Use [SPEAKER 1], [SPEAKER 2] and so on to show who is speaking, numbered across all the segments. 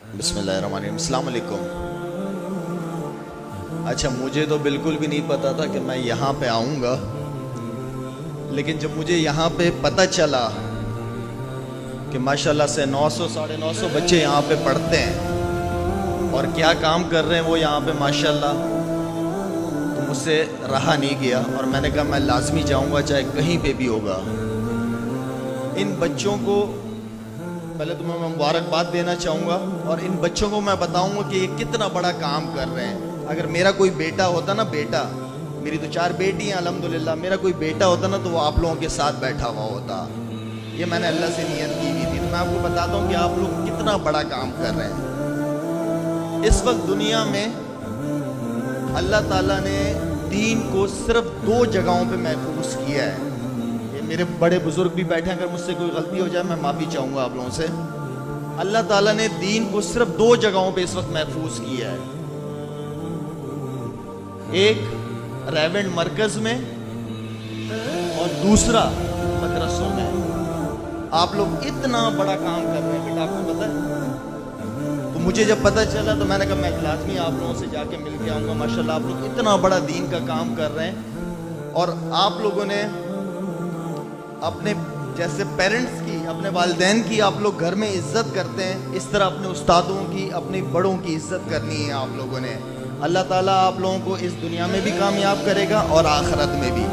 [SPEAKER 1] بسم اللہ الرحمن الرحیم۔ السلام علیکم۔ اچھا، مجھے تو بالکل بھی نہیں پتا تھا کہ میں یہاں پہ آؤں گا، لیکن جب مجھے یہاں پہ پتہ چلا کہ ماشاءاللہ سے 900 950 بچے یہاں پہ پڑھتے ہیں اور کیا کام کر رہے ہیں وہ یہاں پہ ماشاءاللہ، تو مجھ سے رہا نہیں گیا اور میں نے کہا میں لازمی جاؤں گا، چاہے کہیں پہ بھی ہوگا۔ ان بچوں کو پہلے تو میں مبارکباد دینا چاہوں گا اور ان بچوں کو میں بتاؤں گا کہ یہ کتنا بڑا کام کر رہے ہیں۔ اگر میرا کوئی بیٹا ہوتا نا، بیٹا، میری تو 4 بیٹی ہیں الحمدللہ، میرا کوئی بیٹا ہوتا نا تو وہ آپ لوگوں کے ساتھ بیٹھا ہوا ہوتا۔ یہ میں نے اللہ سے نیت کی ہوئی تھی، تو میں آپ کو بتاتا ہوں کہ آپ لوگ کتنا بڑا کام کر رہے ہیں۔ اس وقت دنیا میں اللہ تعالیٰ نے دین کو صرف 2 جگہوں پہ محفوظ کیا ہے۔ میرے بڑے بزرگ بھی بیٹھے ہیں، اگر مجھ سے کوئی غلطی ہو جائے میں معافی چاہوں گا آپ لوگوں سے۔ اللہ تعالیٰ نے دین کو صرف 2 جگہوں پہ اس وقت محفوظ کیا ہے، ایک ریونڈ مرکز میں اور دوسرا مدرسوں میں۔ آپ لوگ اتنا بڑا کام کر رہے ہیں بیٹا، آپ کو پتہ ہے؟ تو مجھے جب پتہ چلا تو میں نے کہا میں لازمی آپ لوگوں سے جا کے مل کے آؤں گا۔ ماشاءاللہ آپ لوگ اتنا بڑا دین کا کام کر رہے ہیں، اور آپ لوگوں نے اپنے جیسے پیرنٹس کی، اپنے والدین کی آپ لوگ گھر میں عزت کرتے ہیں، اس طرح اپنے استادوں کی، اپنے بڑوں کی عزت کرنی ہے آپ لوگوں نے۔ اللہ تعالیٰ آپ لوگوں کو اس دنیا میں بھی کامیاب کرے گا اور آخرت میں بھی۔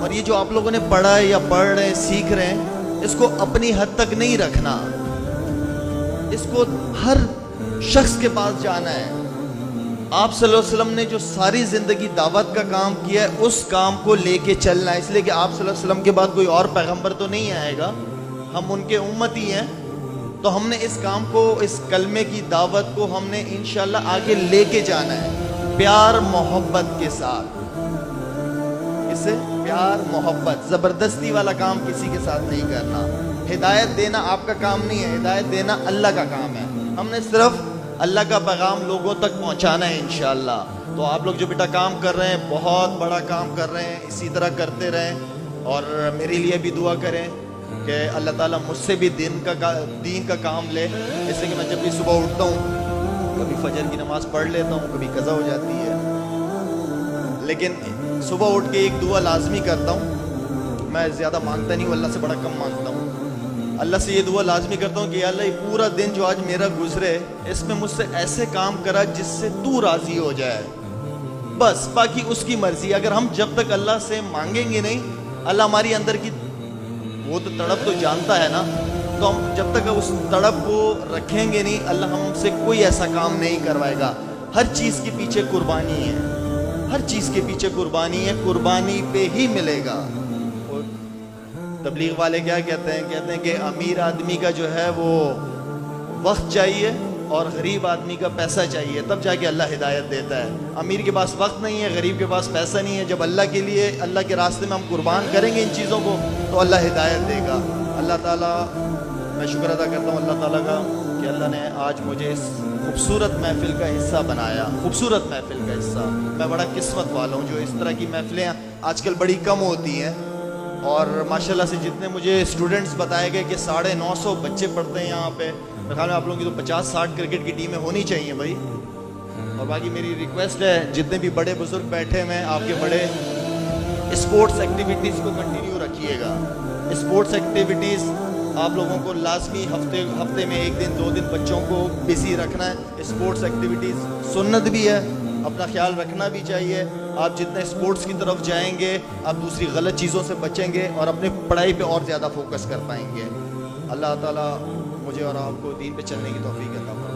[SPEAKER 1] اور یہ جو آپ لوگوں نے پڑھا ہے یا پڑھ رہے ہیں، سیکھ رہے ہیں، اس کو اپنی حد تک نہیں رکھنا، اس کو ہر شخص کے پاس جانا ہے۔ آپ صلی اللہ علیہ وسلم نے جو ساری زندگی دعوت کا کام کیا ہے، اس کام کو لے کے چلنا ہے، اس لیے کہ آپ صلی اللہ علیہ وسلم کے بعد کوئی اور پیغمبر تو نہیں آئے گا، ہم ان کے امتی ہیں، تو ہم نے اس کام کو، اس کلمے کی دعوت کو ہم نے انشاءاللہ آگے لے کے جانا ہے، پیار محبت کے ساتھ۔ اسے پیار محبت، زبردستی والا کام کسی کے ساتھ نہیں کرنا۔ ہدایت دینا آپ کا کام نہیں ہے، ہدایت دینا اللہ کا کام ہے۔ ہم نے صرف اللہ کا پیغام لوگوں تک پہنچانا ہے انشاءاللہ۔ تو آپ لوگ جو بیٹا کام کر رہے ہیں، بہت بڑا کام کر رہے ہیں، اسی طرح کرتے رہیں، اور میرے لیے بھی دعا کریں کہ اللہ تعالیٰ مجھ سے بھی دین کا کام لے۔ اس لیے کہ میں جب بھی صبح اٹھتا ہوں، کبھی فجر کی نماز پڑھ لیتا ہوں، کبھی قضا ہو جاتی ہے، لیکن صبح اٹھ کے ایک دعا لازمی کرتا ہوں۔ میں زیادہ مانگتا نہیں ہوں، اللہ سے بڑا کم مانگتا ہوں۔ اللہ سے یہ دعا لازمی کرتا ہوں کہ یا اللہ، یہ پورا دن جو آج میرا گزرے، اس میں مجھ سے ایسے کام کرا جس سے تو راضی ہو جائے، بس باقی اس کی مرضی۔ اگر ہم جب تک اللہ سے مانگیں گے نہیں، اللہ ہماری اندر کی وہ تو تڑپ تو جانتا ہے نا، تو ہم جب تک اس تڑپ کو رکھیں گے نہیں، اللہ ہم سے کوئی ایسا کام نہیں کروائے گا۔ ہر چیز کے پیچھے قربانی ہے، ہر چیز کے پیچھے قربانی ہے، قربانی پہ ہی ملے گا۔ تبلیغ والے کیا کہتے ہیں کہ امیر آدمی کا جو ہے وہ وقت چاہیے اور غریب آدمی کا پیسہ چاہیے، تب جا کے اللہ ہدایت دیتا ہے۔ امیر کے پاس وقت نہیں ہے، غریب کے پاس پیسہ نہیں ہے، جب اللہ کے لیے، اللہ کے راستے میں ہم قربان کریں گے ان چیزوں کو، تو اللہ ہدایت دے گا۔ اللہ تعالیٰ، میں شکر ادا کرتا ہوں اللہ تعالیٰ کا کہ اللہ نے آج مجھے اس خوبصورت محفل کا حصہ بنایا، خوبصورت محفل کا حصہ۔ میں بڑا قسمت والا ہوں، جو اس طرح کی محفلیں آج کل بڑی کم ہوتی ہیں، اور ماشاءاللہ سے جتنے مجھے اسٹوڈنٹس بتائے گئے کہ 950 بچے پڑھتے ہیں یہاں پہ، میرے خیال میں آپ لوگوں کی تو 50-60 کرکٹ کی ٹیمیں ہونی چاہیے بھائی۔ اور باقی میری ریکویسٹ ہے، جتنے بھی بڑے بزرگ بیٹھے ہوئے ہیں، آپ کے بڑے اسپورٹس ایکٹیویٹیز کو کنٹینیو رکھیے گا۔ اسپورٹس ایکٹیویٹیز آپ لوگوں کو لازمی ہفتے میں 1 دن 2 دن بچوں کو بزی رکھنا ہے۔ اسپورٹس ایکٹیویٹیز سنت بھی ہے، اپنا خیال رکھنا بھی چاہیے۔ آپ جتنے اسپورٹس کی طرف جائیں گے، آپ دوسری غلط چیزوں سے بچیں گے اور اپنی پڑھائی پہ اور زیادہ فوکس کر پائیں گے۔ اللہ تعالیٰ مجھے اور آپ کو دین پہ چلنے کی توفیق عطا فرمائے۔